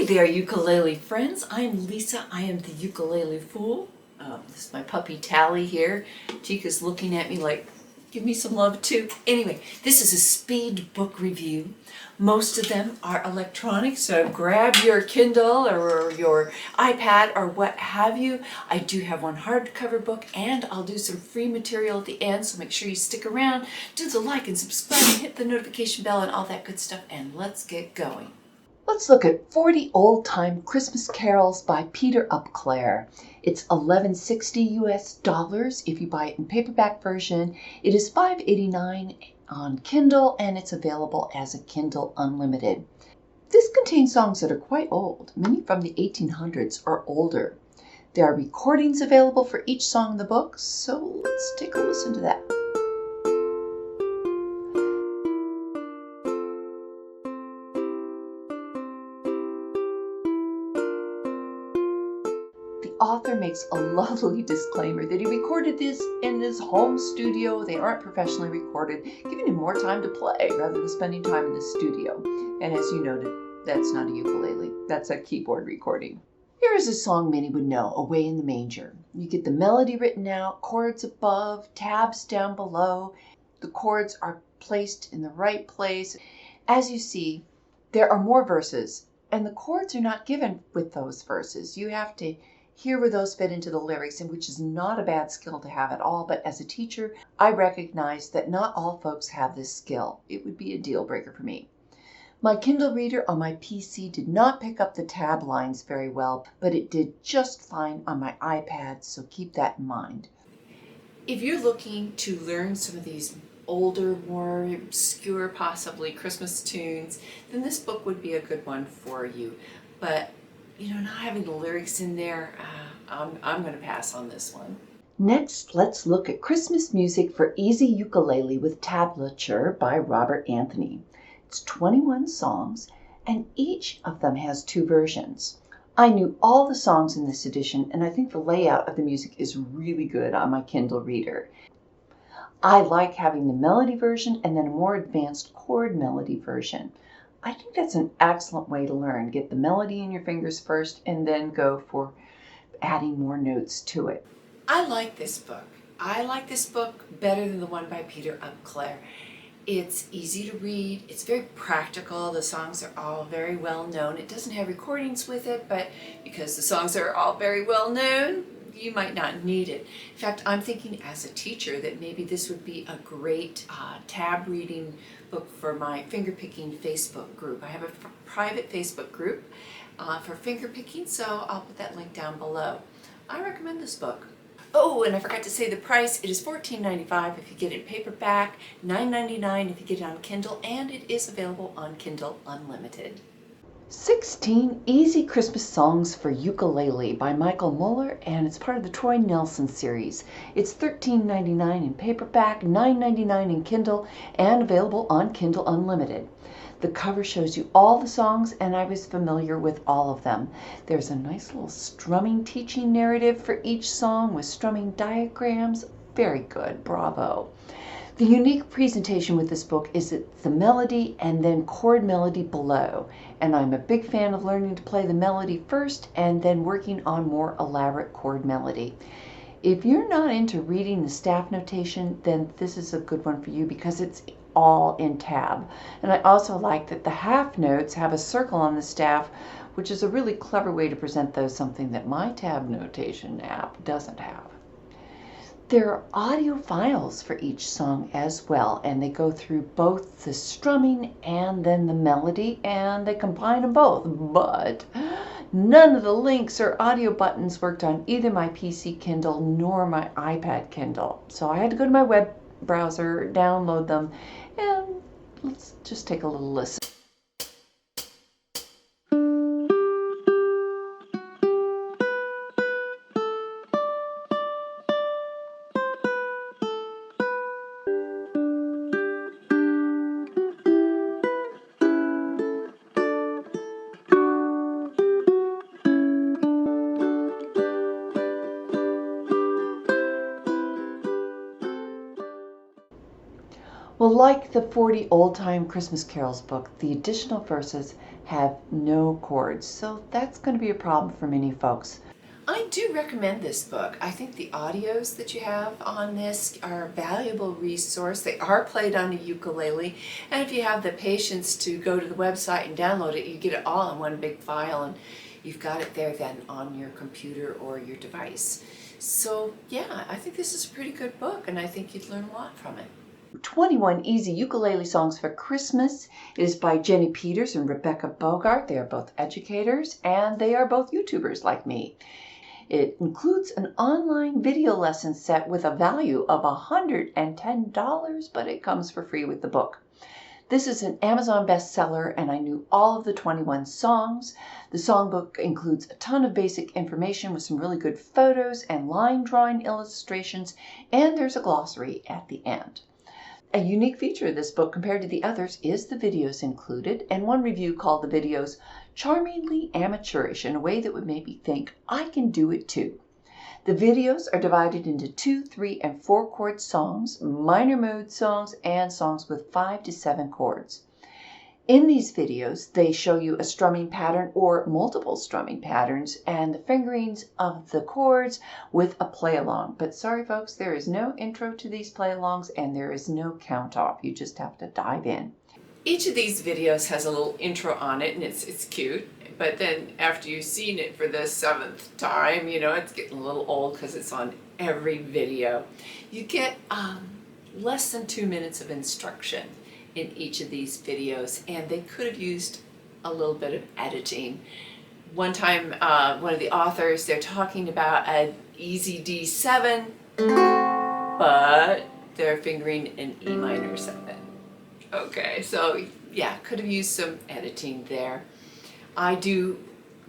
there, ukulele friends. I'm Lisa. I am the ukulele fool. This is my puppy Tally here. Chica's looking at me like, give me some love too. Anyway, this is a speed book review. Most of them are electronic, so grab your Kindle or your iPad or what have you. I do have one hardcover book, and I'll do some free material at the end, so make sure you stick around. Do the like and subscribe and hit the notification bell and all that good stuff, and let's get going. Let's look at 40 Old-Time Christmas Carols by Peter Upclair. It's $11.60 US if you buy it in paperback version. It is $5.89 on Kindle, and it's available as a Kindle Unlimited. This contains songs that are quite old, many from the 1800s or older. There are recordings available for each song in the book, so let's take a listen to that. The author makes a lovely disclaimer that he recorded this in his home studio. They aren't professionally recorded, giving him more time to play rather than spending time in the studio. And as you noted, that's not a ukulele, that's a keyboard recording. Here is a song many would know, Away in the Manger. You get the melody written out, chords above, tabs down below. The chords are placed in the right place. As you see, there are more verses, and the chords are not given with those verses. You have to hear where those fit into the lyrics, and which is not a bad skill to have at all, but as a teacher, I recognize that not all folks have this skill. It would be a deal breaker for me. My Kindle reader on my PC did not pick up the tab lines very well, but it did just fine on my iPad, so keep that in mind. If you're looking to learn some of these older, more obscure, possibly Christmas tunes, then this book would be a good one for you. But not having the lyrics in there, I'm going to pass on this one. Next, let's look at Christmas Music for Easy Ukulele with Tablature by Robert Anthony. It's 21 songs, and each of them has 2 versions. I knew all the songs in this edition, and I think the layout of the music is really good on my Kindle reader. I like having the melody version and then a more advanced chord melody version. I think that's an excellent way to learn. Get the melody in your fingers first and then go for adding more notes to it. I like this book. I like this book better than the one by Peter Upclair. It's easy to read. It's very practical. The songs are all very well known. It doesn't have recordings with it, but because the songs are all very well known, you might not need it. In fact, I'm thinking as a teacher that maybe this would be a great tab reading book for my fingerpicking Facebook group. I have a private Facebook group for fingerpicking, so I'll put that link down below. I recommend this book. Oh, and I forgot to say the price. It is $14.95 if you get it in paperback, $9.99 if you get it on Kindle, and it is available on Kindle Unlimited. 16 Easy Christmas Songs for Ukulele by Michael Muller, and it's part of the Troy Nelson series. It's $13.99 in paperback, $9.99 in Kindle, and available on Kindle Unlimited. The cover shows you all the songs, and I was familiar with all of them. There's a nice little strumming teaching narrative for each song with strumming diagrams. Very good, bravo. The unique presentation with this book is the melody and then chord melody below. And I'm a big fan of learning to play the melody first and then working on more elaborate chord melody. If you're not into reading the staff notation, then this is a good one for you because it's all in tab. And I also like that the half notes have a circle on the staff, which is a really clever way to present those, something that my tab notation app doesn't have. There are audio files for each song as well, and they go through both the strumming and then the melody, and they combine them both, but none of the links or audio buttons worked on either my PC Kindle nor my iPad Kindle. So I had to go to my web browser, download them, and let's just take a little listen. Well, like the 40 Old-Time Christmas Carols book, the additional verses have no chords, so that's going to be a problem for many folks. I do recommend this book. I think the audios that you have on this are a valuable resource. They are played on a ukulele, and if you have the patience to go to the website and download it, you get it all in one big file, and you've got it there then on your computer or your device. So yeah, I think this is a pretty good book, and I think you'd learn a lot from it. 21 Easy Ukulele Songs for Christmas. It is by Jenny Peters and Rebecca Bogart. They are both educators, and they are both YouTubers like me. It includes an online video lesson set with a value of $110, but it comes for free with the book. This is an Amazon bestseller, and I knew all of the 21 songs. The songbook includes a ton of basic information with some really good photos and line drawing illustrations, and there's a glossary at the end. A unique feature of this book compared to the others is the videos included, and one review called the videos charmingly amateurish in a way that would make me think I can do it too. The videos are divided into 2, 3, and 4 chord songs, minor mode songs, and songs with 5 to 7 chords. In these videos, they show you a strumming pattern or multiple strumming patterns and the fingerings of the chords with a play-along. But sorry folks, there is no intro to these play-alongs and there is no count-off. You just have to dive in. Each of these videos has a little intro on it, and it's cute. But then after you've seen it for the 7th time, you know, it's getting a little old because it's on every video. You get less than 2 minutes of instruction in each of these videos, and they could have used a little bit of editing. One time, one of the authors, they're talking about an easy D7, but they're fingering an E minor 7. Okay, so yeah, could have used some editing there. I do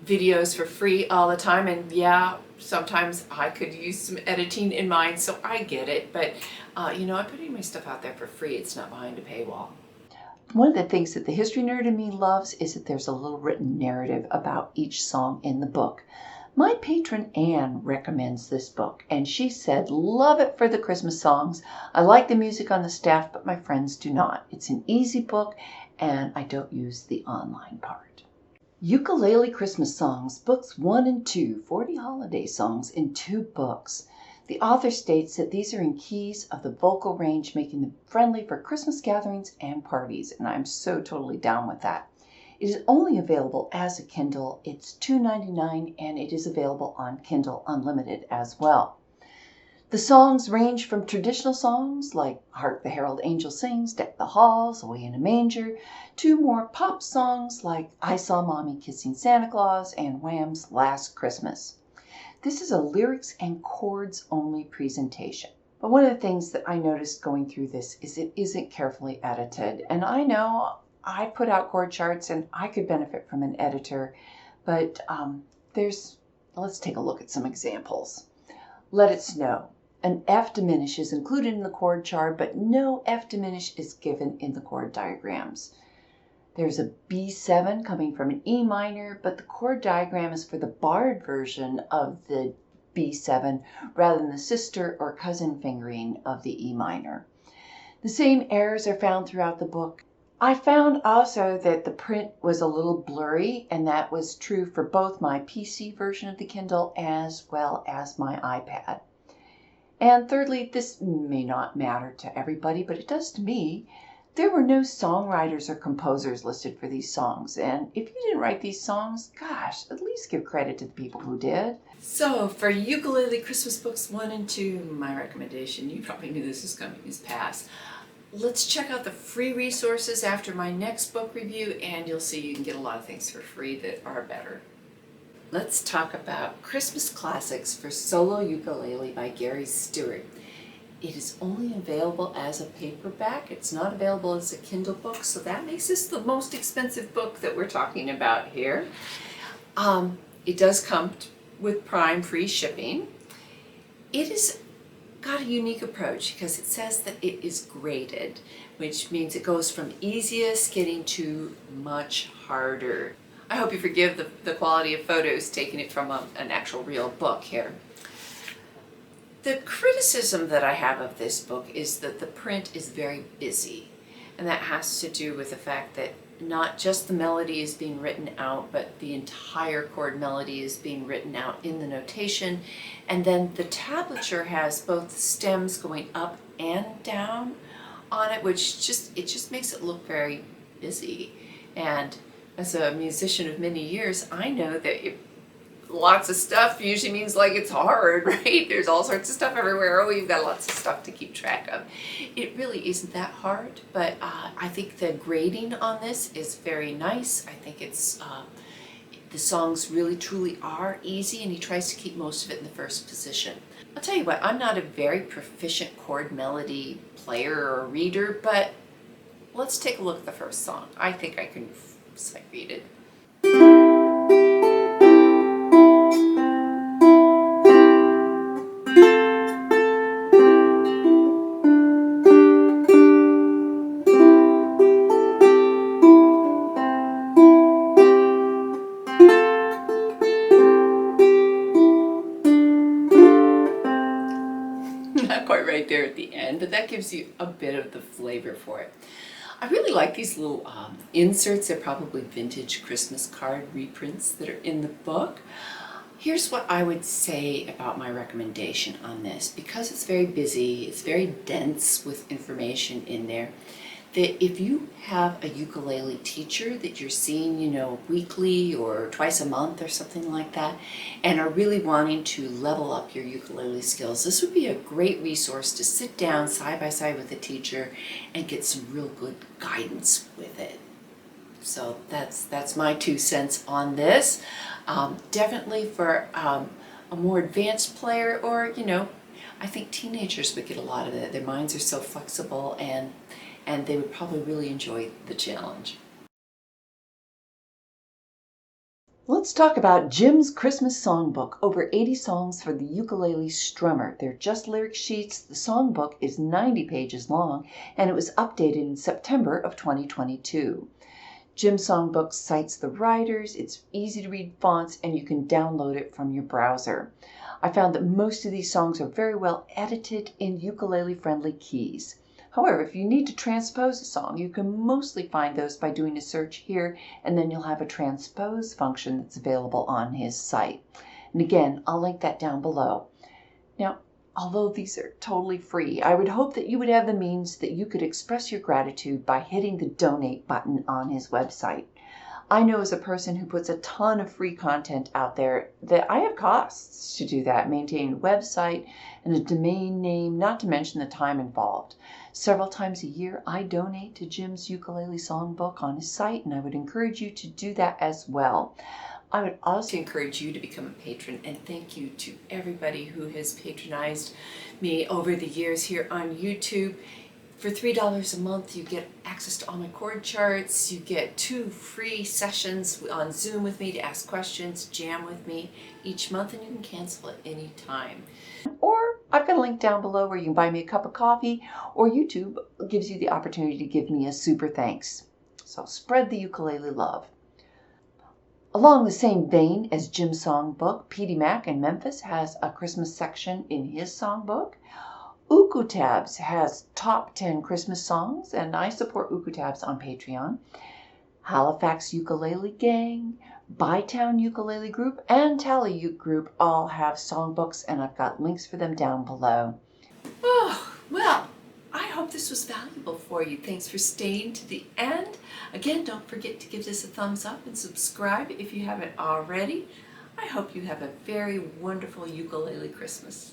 videos for free all the time, and yeah, sometimes I could use some editing in mine, so I get it, but you know, I'm putting my stuff out there for free. It's not behind a paywall. One of the things that the history nerd in me loves is that there's a little written narrative about each song in the book. My patron Anne recommends this book, and she said, love it for the Christmas songs. I like the music on the staff, but my friends do not. It's an easy book, and I don't use the online part. Ukulele Christmas Songs, Books 1 and 2, 40 holiday songs in 2 books. The author states that these are in keys of the vocal range, making them friendly for Christmas gatherings and parties, and I'm so totally down with that. It is only available as a Kindle. It's $2.99, and it is available on Kindle Unlimited as well. The songs range from traditional songs like Hark the Herald Angels Sings, Deck the Halls, Away in a Manger, to more pop songs like I Saw Mommy Kissing Santa Claus and Wham's Last Christmas. This is a lyrics and chords only presentation. But one of the things that I noticed going through this is it isn't carefully edited. And I know I put out chord charts and I could benefit from an editor, but let's take a look at some examples. Let It Snow. An F diminish is included in the chord chart, but no F diminish is given in the chord diagrams. There's a B7 coming from an E minor, but the chord diagram is for the barred version of the B7 rather than the sister or cousin fingering of the E minor. The same errors are found throughout the book. I found also that the print was a little blurry, and that was true for both my PC version of the Kindle as well as my iPad. And thirdly, this may not matter to everybody, but it does to me. There were no songwriters or composers listed for these songs, and if you didn't write these songs, gosh, at least give credit to the people who did. So for Ukulele Christmas Books 1 and 2, my recommendation, you probably knew this was coming, is pass. Let's check out the free resources after my next book review, and you'll see you can get a lot of things for free that are better. Let's talk about Christmas Classics for Solo Ukulele by Gary Stewart. It is only available as a paperback. It's not available as a Kindle book, so that makes this the most expensive book that we're talking about here. It does come with Prime free shipping. It has got a unique approach because it says that it is graded, which means it goes from easiest getting to much harder. I hope you forgive the quality of photos taking it from an actual real book here. The criticism that I have of this book is that the print is very busy, and that has to do with the fact that not just the melody is being written out, but the entire chord melody is being written out in the notation. And then the tablature has both stems going up and down on it, which just makes it look very busy. And as a musician of many years, I know that lots of stuff usually means like it's hard, right? There's all sorts of stuff everywhere. Oh, you've got lots of stuff to keep track of. It really isn't that hard, but I think the grading on this is very nice. I think it's the songs really truly are easy, and he tries to keep most of it in the first position. I'll tell you what, I'm not a very proficient chord melody player or reader, but let's take a look at the first song. I think I can sight read it. Not quite right there at the end, but that gives you a bit of the flavor for it. I really like these little inserts. They're probably vintage Christmas card reprints that are in the book. Here's what I would say about my recommendation on this. Because it's very busy, it's very dense with information in there, that if you have a ukulele teacher that you're seeing, weekly or twice a month or something like that, and are really wanting to level up your ukulele skills, this would be a great resource to sit down side by side with a teacher and get some real good guidance with it. So that's my 2 cents on this. Definitely for a more advanced player, or I think teenagers would get a lot of it. Their minds are so flexible, and they would probably really enjoy the challenge. Let's talk about Jim's Christmas Songbook. Over 80 songs for the ukulele strummer. They're just lyric sheets. The songbook is 90 pages long, and it was updated in September of 2022. Jim's Songbook cites the writers, it's easy to read fonts, and you can download it from your browser. I found that most of these songs are very well edited in ukulele-friendly keys. However, if you need to transpose a song, you can mostly find those by doing a search here, and then you'll have a transpose function that's available on his site. And again, I'll link that down below. Now, although these are totally free, I would hope that you would have the means that you could express your gratitude by hitting the donate button on his website. I know as a person who puts a ton of free content out there that I have costs to do that, maintaining a website and a domain name, not to mention the time involved. Several times a year, I donate to Jim's Ukulele Songbook on his site, and I would encourage you to do that as well. I would also encourage you to become a patron, and thank you to everybody who has patronized me over the years here on YouTube. For $3 a month, you get access to all my chord charts. You get 2 free sessions on Zoom with me to ask questions, jam with me each month, and you can cancel at any time. Or I've got a link down below where you can buy me a cup of coffee, or YouTube gives you the opportunity to give me a super thanks. So spread the ukulele love. Along the same vein as Jim's Songbook, Petey Mac in Memphis has a Christmas section in his songbook. Ukutabs has top 10 Christmas songs, and I support Ukutabs on Patreon. Halifax Ukulele Gang, Bytown Ukulele Group, and Tally Uke Group all have songbooks, and I've got links for them down below. Oh, well, I hope this was valuable for you. Thanks for staying to the end. Again, don't forget to give this a thumbs up and subscribe if you haven't already. I hope you have a very wonderful ukulele Christmas.